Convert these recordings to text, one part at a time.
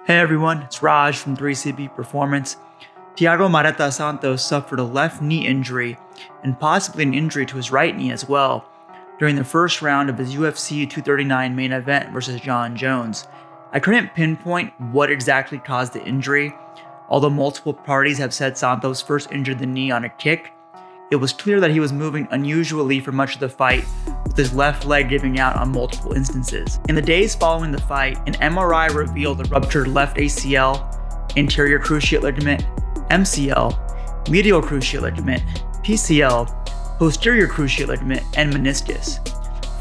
Hey everyone, it's Raj from 3CB Performance. Thiago Marreta Santos suffered a left knee injury and possibly an injury to his right knee as well during the first round of his UFC 239 main event versus Jon Jones. I couldn't pinpoint what exactly caused the injury. Although multiple parties have said Santos first injured the knee on a kick, it was clear that he was moving unusually for much of the fight, with his left leg giving out on multiple instances. In the days following the fight, an MRI revealed a ruptured left ACL, anterior cruciate ligament, MCL, medial cruciate ligament, PCL, posterior cruciate ligament, and meniscus.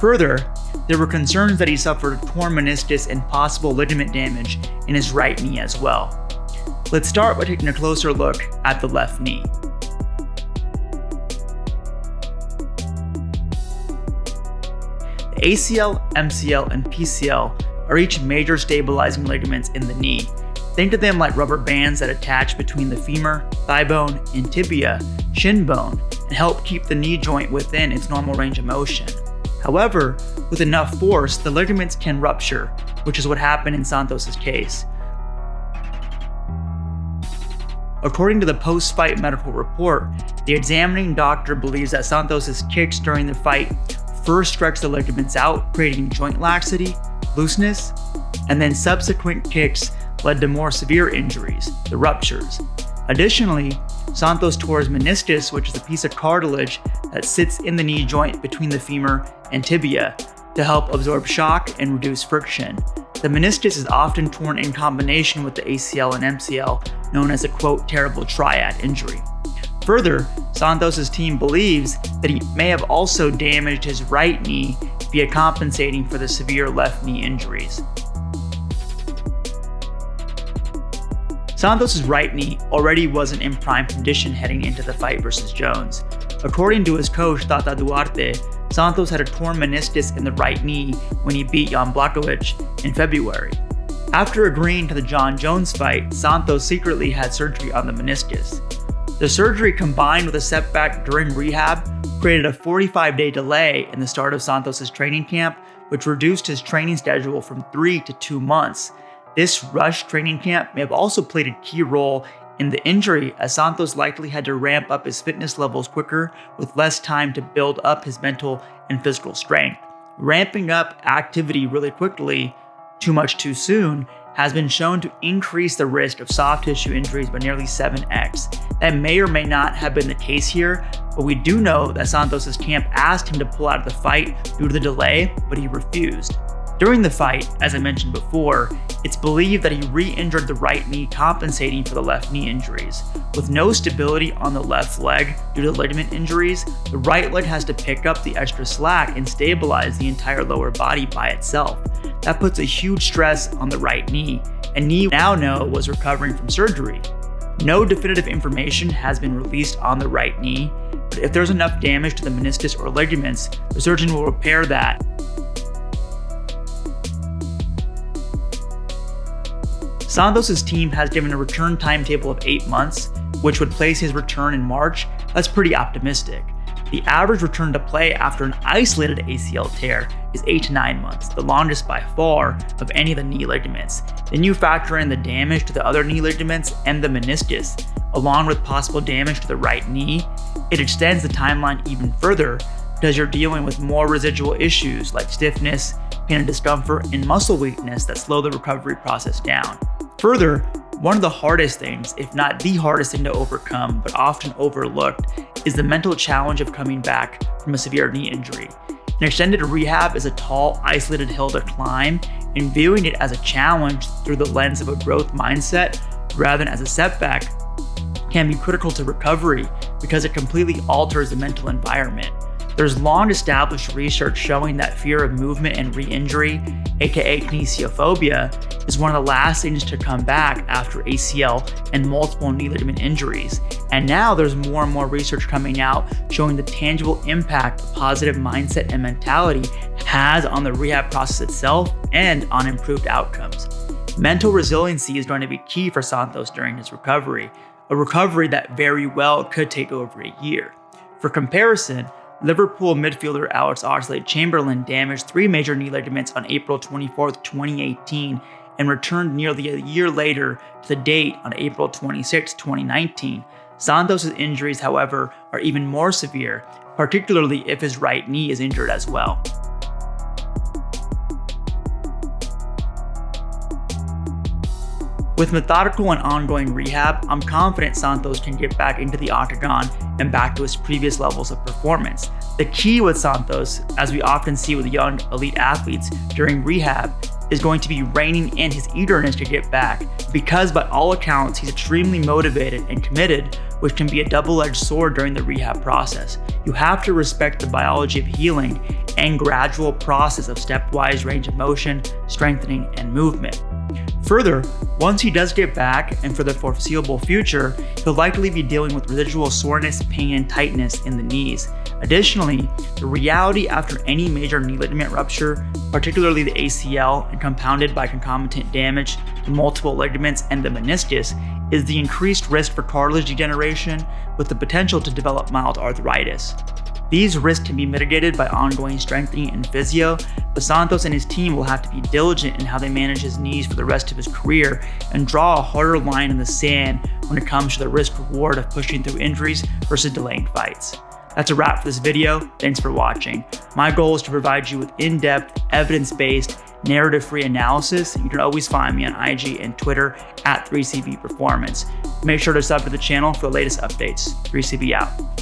Further, there were concerns that he suffered torn meniscus and possible ligament damage in his right knee as well. Let's start by taking a closer look at the left knee. The ACL, MCL, and PCL are each major stabilizing ligaments in the knee. Think of them like rubber bands that attach between the femur, thigh bone, and tibia, shin bone, and help keep the knee joint within its normal range of motion. However, with enough force, the ligaments can rupture, which is what happened in Santos' case. According to the post-fight medical report, the examining doctor believes that Santos' kicks during the fight first stretched the ligaments out, creating joint laxity, looseness, and then subsequent kicks led to more severe injuries, the ruptures. Additionally, Santos tore his meniscus, which is a piece of cartilage that sits in the knee joint between the femur and tibia, to help absorb shock and reduce friction. The meniscus is often torn in combination with the ACL and MCL, known as a quote, terrible triad injury. Further, Santos' team believes that he may have also damaged his right knee via compensating for the severe left knee injuries. Santos' right knee already wasn't in prime condition heading into the fight versus Jones. According to his coach, Tata Duarte, Santos had a torn meniscus in the right knee when he beat Jan Blachowicz in February. After agreeing to the Jon Jones fight, Santos secretly had surgery on the meniscus. The surgery, combined with a setback during rehab, created a 45-day delay in the start of Santos' training camp, which reduced his training schedule from 3 to 2 months. This rushed training camp may have also played a key role in the injury, as Santos likely had to ramp up his fitness levels quicker with less time to build up his mental and physical strength. Ramping up activity really quickly, too much too soon, has been shown to increase the risk of soft tissue injuries by nearly 7x. That may or may not have been the case here, but we do know that Santos' camp asked him to pull out of the fight due to the delay, but he refused. During the fight, as I mentioned before, it's believed that he re-injured the right knee, compensating for the left knee injuries. With no stability on the left leg due to ligament injuries, the right leg has to pick up the extra slack and stabilize the entire lower body by itself. That puts a huge stress on the right knee, and we now know was recovering from surgery. No definitive information has been released on the right knee, but if there's enough damage to the meniscus or ligaments, the surgeon will repair that. Santos' team has given a return timetable of 8 months, which would place his return in March. That's pretty optimistic. The average return to play after an isolated ACL tear is 8 to 9 months, the longest by far of any of the knee ligaments. Then you factor in the damage to the other knee ligaments and the meniscus, along with possible damage to the right knee. It extends the timeline even further because you're dealing with more residual issues like stiffness, pain and discomfort, and muscle weakness that slow the recovery process down. Further, one of the hardest things, if not the hardest thing to overcome, but often overlooked, is the mental challenge of coming back from a severe knee injury. An extended rehab is a tall, isolated hill to climb, and viewing it as a challenge through the lens of a growth mindset rather than as a setback can be critical to recovery because it completely alters the mental environment. There's long established research showing that fear of movement and re-injury, aka kinesiophobia, is one of the last things to come back after ACL and multiple knee ligament injuries. And now there's more and more research coming out showing the tangible impact a positive mindset and mentality has on the rehab process itself and on improved outcomes. Mental resiliency is going to be key for Santos during his recovery, a recovery that very well could take over a year. For comparison, Liverpool midfielder Alex Oxlade-Chamberlain damaged 3 major knee ligaments on April 24, 2018, and returned nearly a year later to the date on April 26, 2019. Santos' injuries, however, are even more severe, particularly if his right knee is injured as well. With methodical and ongoing rehab, I'm confident Santos can get back into the octagon and back to his previous levels of performance. The key with Santos, as we often see with young elite athletes during rehab, is going to be reining in his eagerness to get back, because by all accounts he's extremely motivated and committed, which can be a double-edged sword during the rehab process. You have to respect the biology of healing and gradual process of stepwise range of motion, strengthening, and movement. Further, once he does get back, and for the foreseeable future, he'll likely be dealing with residual soreness, pain, and tightness in the knees. Additionally, the reality after any major knee ligament rupture, particularly the ACL and compounded by concomitant damage to multiple ligaments and the meniscus, is the increased risk for cartilage degeneration with the potential to develop mild arthritis. These risks can be mitigated by ongoing strengthening and physio, but Santos and his team will have to be diligent in how they manage his knees for the rest of his career and draw a harder line in the sand when it comes to the risk-reward of pushing through injuries versus delaying fights. That's a wrap for this video. Thanks for watching. My goal is to provide you with in-depth, evidence-based, narrative-free analysis. You can always find me on IG and Twitter at 3CB Performance. Make sure to sub to the channel for the latest updates. 3CB out.